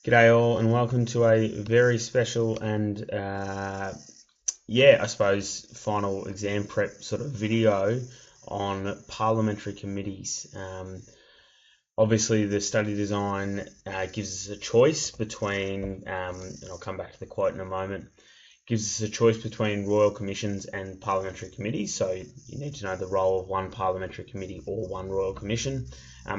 G'day all, and welcome to a very special and I suppose final exam prep sort of video on parliamentary committees. Obviously, the study design gives us a choice between, and I'll come back to the quote in a moment, gives us a choice between royal commissions and parliamentary committees. So you need to know the role of one parliamentary committee or one royal commission.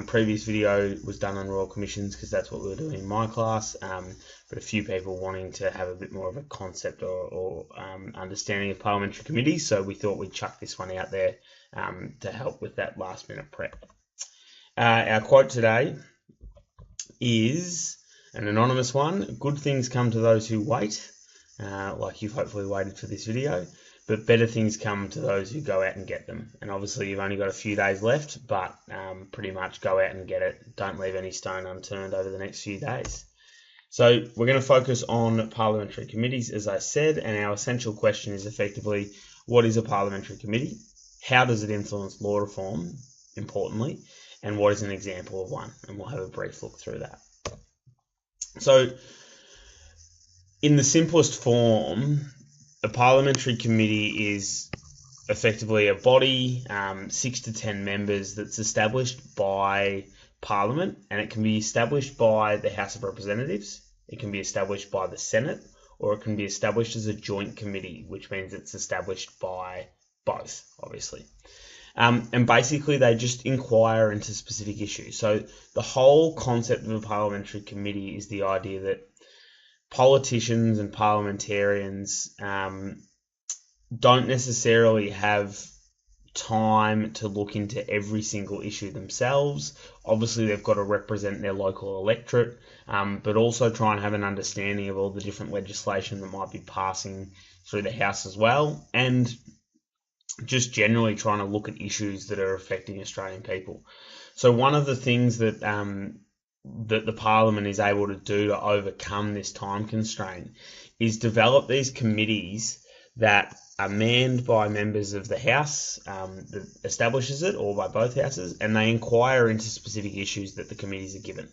Previous video was done on royal commissions because that's what we were doing in my class, but a few people wanting to have a bit more of a concept or understanding of parliamentary committees, so we thought we'd chuck this one out there to help with that last minute prep. Our quote today is an anonymous one: "Good things come to those who wait," like you've hopefully waited for this video, but better things come to those who go out and get them. And obviously you've only got a few days left, but pretty much go out and get it. Don't leave any stone unturned over the next few days. So we're going to focus on parliamentary committees, as I said, and our essential question is effectively, what is a parliamentary committee? How does it influence law reform, importantly? And what is an example of one? And we'll have a brief look through that. So in the simplest form, a parliamentary committee is effectively a body, 6 to 10 members, that's established by Parliament, and it can be established by the House of Representatives, it can be established by the Senate, or it can be established as a joint committee, which means it's established by both, obviously. And basically they just inquire into specific issues. So the whole concept of a parliamentary committee is the idea that politicians and parliamentarians don't necessarily have time to look into every single issue themselves. Obviously, they've got to represent their local electorate, but also try and have an understanding of all the different legislation that might be passing through the House as well, and just generally trying to look at issues that are affecting Australian people. So one of the things that that the Parliament is able to do to overcome this time constraint is develop these committees that are manned by members of the House that establishes it, or by both houses, and they inquire into specific issues that the committees are given.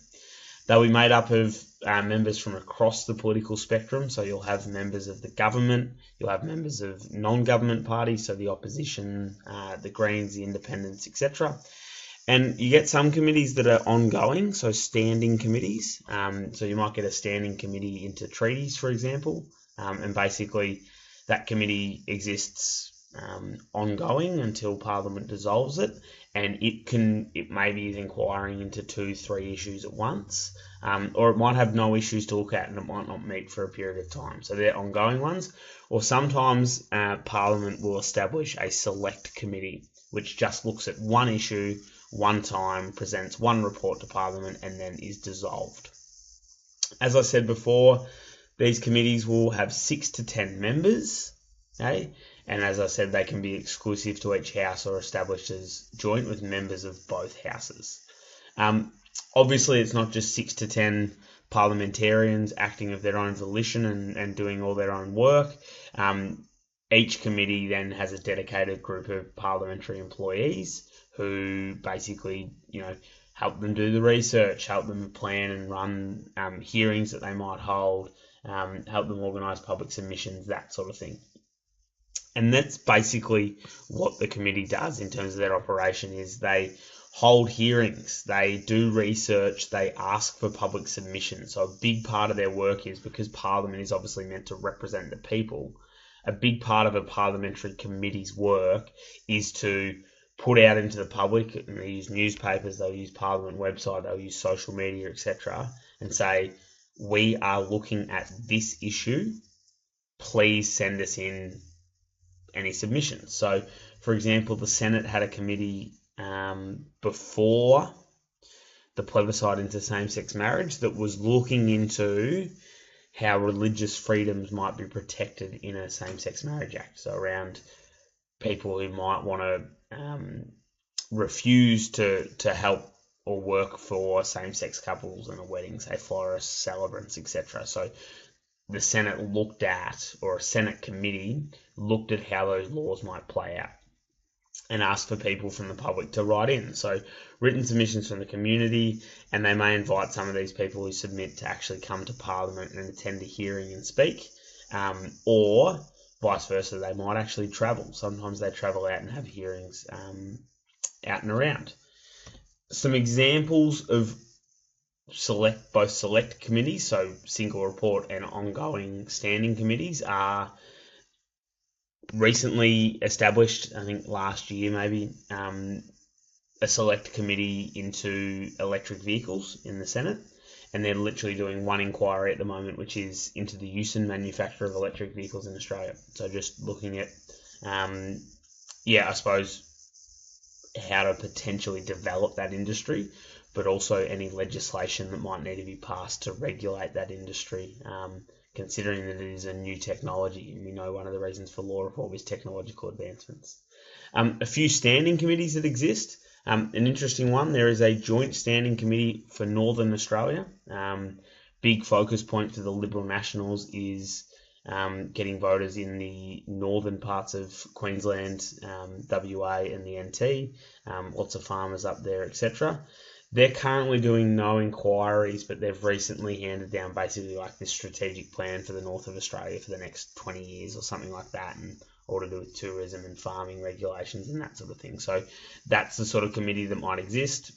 They'll be made up of members from across the political spectrum, so you'll have members of the government, you'll have members of non-government parties, so the opposition, the Greens, the Independents, etc. And you get some committees that are ongoing, so standing committees. So you might get a standing committee into treaties, for example, and basically that committee exists ongoing until Parliament dissolves it, and it maybe is inquiring into 2-3 issues at once, or it might have no issues to look at and it might not meet for a period of time. So they're ongoing ones. Or sometimes Parliament will establish a select committee which just looks at one issue one time, presents one report to Parliament, and then is dissolved. As I said before, these committees will have 6 to 10 members, okay? And as I said, they can be exclusive to each house or established as joint with members of both houses. Obviously, it's not just 6 to 10 parliamentarians acting of their own volition and doing all their own work. Each committee then has a dedicated group of parliamentary employees who basically, help them do the research, help them plan and run hearings that they might hold, help them organise public submissions, that sort of thing. And that's basically what the committee does in terms of their operation. Is they hold hearings, they do research, they ask for public submissions. So a big part of their work is, because Parliament is obviously meant to represent the people, a big part of a parliamentary committee's work is to put out into the public, and they use newspapers, they'll use Parliament website, they'll use social media, etc., and say, we are looking at this issue, please send us in any submissions. So, for example, the Senate had a committee before the plebiscite into same-sex marriage that was looking into how religious freedoms might be protected in a same-sex marriage act. So around people who might want to refuse to help or work for same-sex couples in a wedding, say florists, celebrants, etc. So the Senate looked at, or a Senate committee looked at how those laws might play out. and ask for people from the public to write in. So written submissions from the community, and they may invite some of these people who submit to actually come to Parliament and attend a hearing and speak, or vice versa, they might actually travel. Sometimes they travel out and have hearings out and around. Some examples of both select committees, so single report and ongoing standing committees, are recently established, I think last year maybe, a select committee into electric vehicles in the Senate, and they're literally doing one inquiry at the moment, which is into the use and manufacture of electric vehicles in Australia. So just looking at, I suppose, how to potentially develop that industry, but also any legislation that might need to be passed to regulate that industry, considering that it is a new technology, and we know one of the reasons for law reform is technological advancements. A few standing committees that exist. An interesting one, there is a joint standing committee for Northern Australia. Big focus point for the Liberal Nationals is getting voters in the northern parts of Queensland, WA and the NT, lots of farmers up there, etc. They're currently doing no inquiries, but they've recently handed down basically like this strategic plan for the north of Australia for the next 20 years or something like that, and all to do with tourism and farming regulations and that sort of thing. So that's the sort of committee that might exist.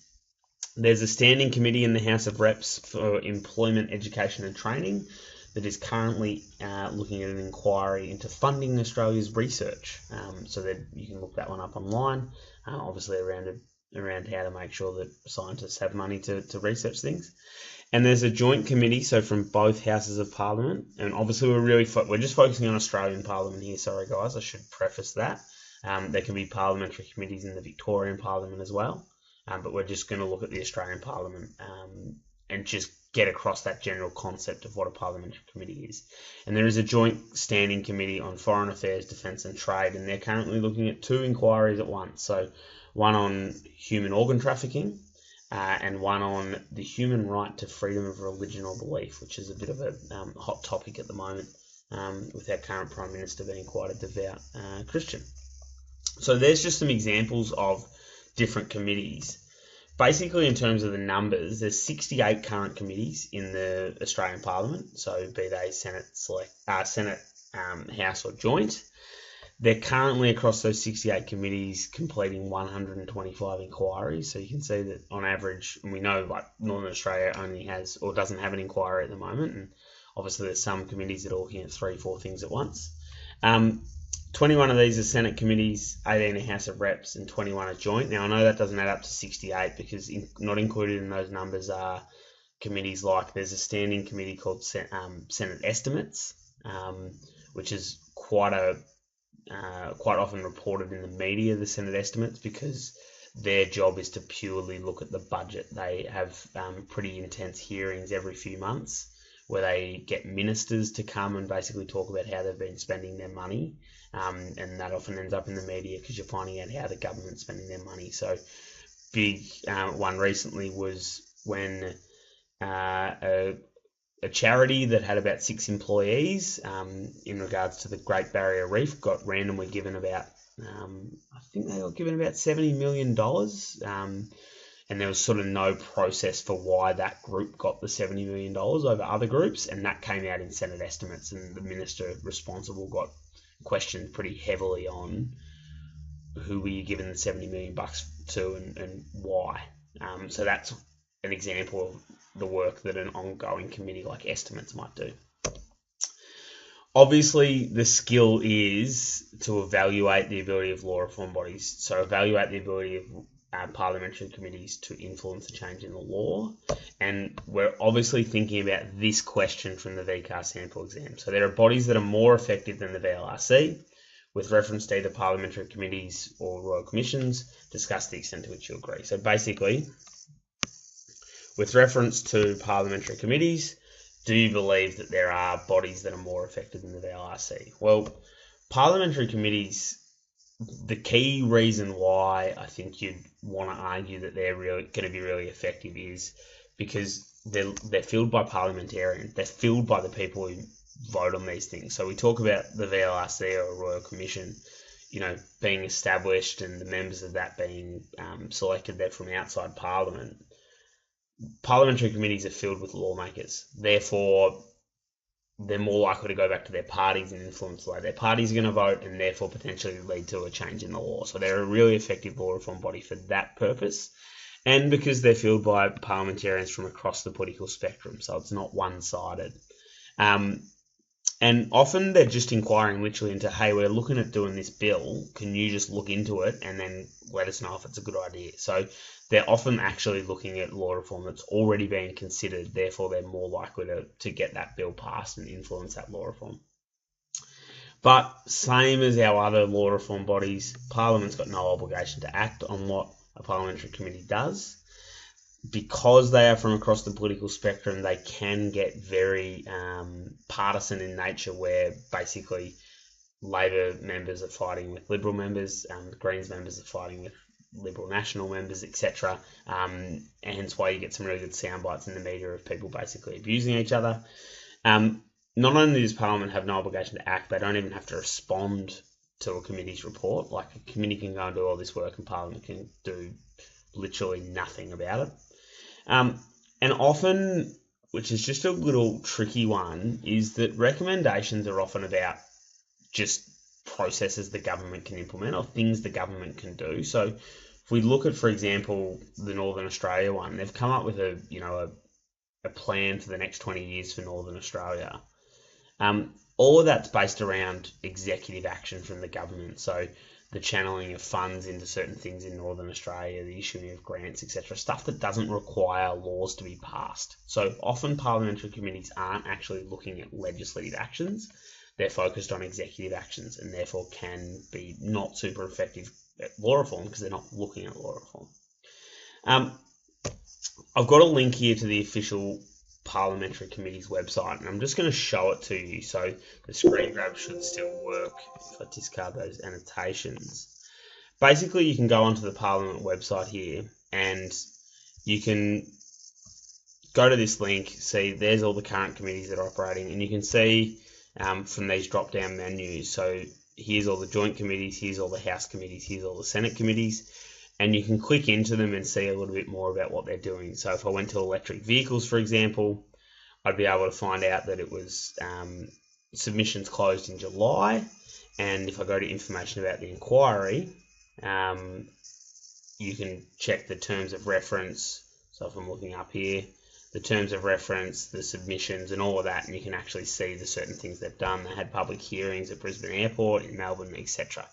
There's a standing committee in the House of Reps for Employment, Education and Training that is currently looking at an inquiry into funding Australia's research. So that you can look that one up online, obviously around how to make sure that scientists have money to research things. And there's a joint committee, so from both houses of Parliament, and obviously we're just focusing on Australian Parliament here. Sorry guys, I should preface that. There can be parliamentary committees in the Victorian Parliament as well, but we're just going to look at the Australian Parliament and just get across that general concept of what a parliamentary committee is. And there is a joint standing committee on foreign affairs, defence and trade, and they're currently looking at two inquiries at once. So one on human organ trafficking, and one on the human right to freedom of religion or belief, which is a bit of a hot topic at the moment, with our current Prime Minister being quite a devout Christian. So there's just some examples of different committees. Basically, in terms of the numbers, there's 68 current committees in the Australian Parliament, so be they Senate, House or joint. They're currently across those 68 committees completing 125 inquiries. So you can see that on average, and we know like Northern Australia only has or doesn't have an inquiry at the moment, and obviously there's some committees that are looking at 3-4 things at once. 21 of these are Senate committees, 18 are House of Reps, and 21 are joint. Now I know that doesn't add up to 68 because not included in those numbers are committees like there's a standing committee called Senate Estimates, which is quite often reported in the media, the Senate Estimates, because their job is to purely look at the budget. They have pretty intense hearings every few months where they get ministers to come and basically talk about how they've been spending their money, and that often ends up in the media because you're finding out how the government's spending their money. So big one recently was when a charity that had about 6 employees in regards to the Great Barrier Reef got randomly given about, I think they got given about $70 million, and there was sort of no process for why that group got the $70 million over other groups, and that came out in Senate Estimates, and the minister responsible got questioned pretty heavily on who were you giving the $70 million to and why. So that's an example of the work that an ongoing committee like Estimates might do. Obviously, the skill is to evaluate the ability of law reform bodies, so evaluate the ability of parliamentary committees to influence the change in the law, and we're obviously thinking about this question from the VCAR sample exam. So there are bodies that are more effective than the VLRC, with reference to either parliamentary committees or royal commissions. Discuss the extent to which you agree. So basically, with reference to parliamentary committees, do you believe that there are bodies that are more effective than the VLRC? Well, parliamentary committees, the key reason why I think you'd want to argue that they're really going to be really effective is because they're filled by parliamentarians. They're filled by the people who vote on these things. So we talk about the VLRC or a Royal Commission. being established and the members of that being selected there from outside Parliament, parliamentary committees are filled with lawmakers. Therefore, they're more likely to go back to their parties and influence the way their parties are going to vote, and therefore potentially lead to a change in the law. So they're a really effective law reform body for that purpose, and because they're filled by parliamentarians from across the political spectrum, so it's not one-sided. And often they're just inquiring literally into, hey, we're looking at doing this bill, can you just look into it and then let us know if it's a good idea? So they're often actually looking at law reform that's already being considered, therefore they're more likely to get that bill passed and influence that law reform. But same as our other law reform bodies, Parliament's got no obligation to act on what a parliamentary committee does. Because they are from across the political spectrum, they can get very partisan in nature, where basically Labor members are fighting with Liberal members, Greens members are fighting with Liberal National members, etc. And hence why you get some really good sound bites in the media of people basically abusing each other. Not only does Parliament have no obligation to act, they don't even have to respond to a committee's report. Like, a committee can go and do all this work and Parliament can do literally nothing about it. And often, which is just a little tricky one, is that recommendations are often about just processes the government can implement or things the government can do. So if we look at, for example, the Northern Australia one, they've come up with a plan for the next 20 years for Northern Australia. All of that's based around executive action from the government. So the channeling of funds into certain things in Northern Australia, the issuing of grants, etc. Stuff that doesn't require laws to be passed. So often parliamentary committees aren't actually looking at legislative actions. They're focused on executive actions and therefore can be not super effective at law reform because they're not looking at law reform. I've got a link here to the official Parliamentary Committee's website, and I'm just going to show it to you. So the screen grab should still work if I discard those annotations. Basically, you can go onto the Parliament website here and you can go to this link, see there's all the current committees that are operating, and you can see from these drop-down menus. So here's all the joint committees, here's all the House committees, here's all the Senate committees, and you can click into them and see a little bit more about what they're doing. So if I went to electric vehicles, for example, I'd be able to find out that it was submissions closed in July, and if I go to information about the inquiry, you can check the terms of reference. So if I'm looking up here, the terms of reference, the submissions and all of that, and you can actually see the certain things they've done. They had public hearings at Brisbane Airport, in Melbourne, etc.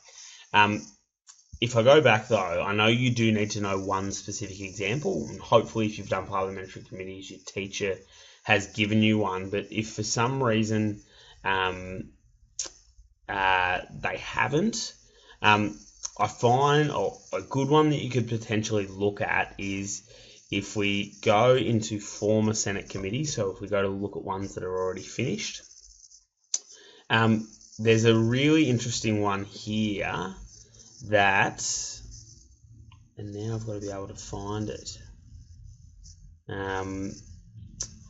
If I go back though, I know you do need to know one specific example, and hopefully if you've done parliamentary committees, your teacher has given you one, but if for some reason they haven't, I find a good one that you could potentially look at is if we go into former Senate committees. So if we go to look at ones that are already finished, there's a really interesting one here that, and now I've got to be able to find it,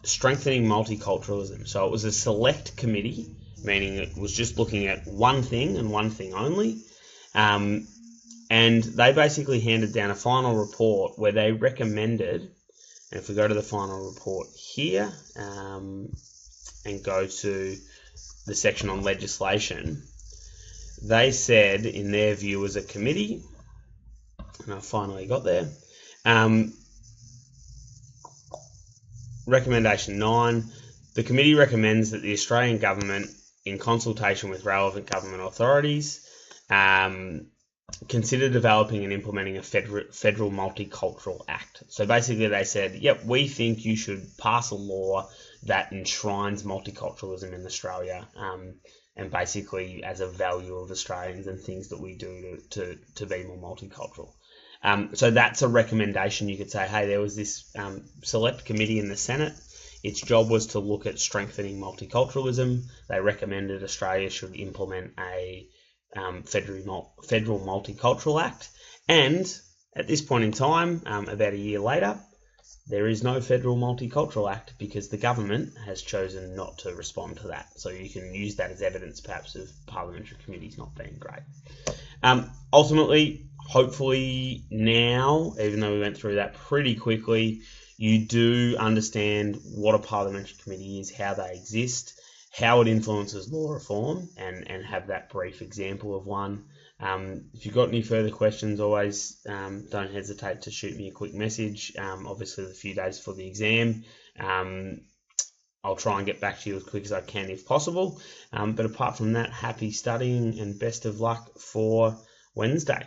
strengthening multiculturalism. So it was a select committee, meaning it was just looking at one thing and one thing only, and they basically handed down a final report where they recommended, and if we go to the final report here and go to the section on legislation, they said, in their view as a committee, and I finally got there, recommendation 9, the committee recommends that the Australian government, in consultation with relevant government authorities, consider developing and implementing a federal multicultural act. So basically they said, yep, we think you should pass a law that enshrines multiculturalism in Australia, and basically as a value of Australians and things that we do to be more multicultural. So that's a recommendation. You could say, hey, there was this select committee in the Senate. Its job was to look at strengthening multiculturalism. They recommended Australia should implement a federal multicultural act. And at this point in time, about a year later, there is no Federal Multicultural Act because the government has chosen not to respond to that. So you can use that as evidence perhaps of parliamentary committees not being great. Ultimately, hopefully now, even though we went through that pretty quickly, you do understand what a parliamentary committee is, how they exist, how it influences law reform, and have that brief example of one. If you've got any further questions, always don't hesitate to shoot me a quick message. Obviously, a few days for the exam. I'll try and get back to you as quick as I can if possible. But apart from that, happy studying and best of luck for Wednesday.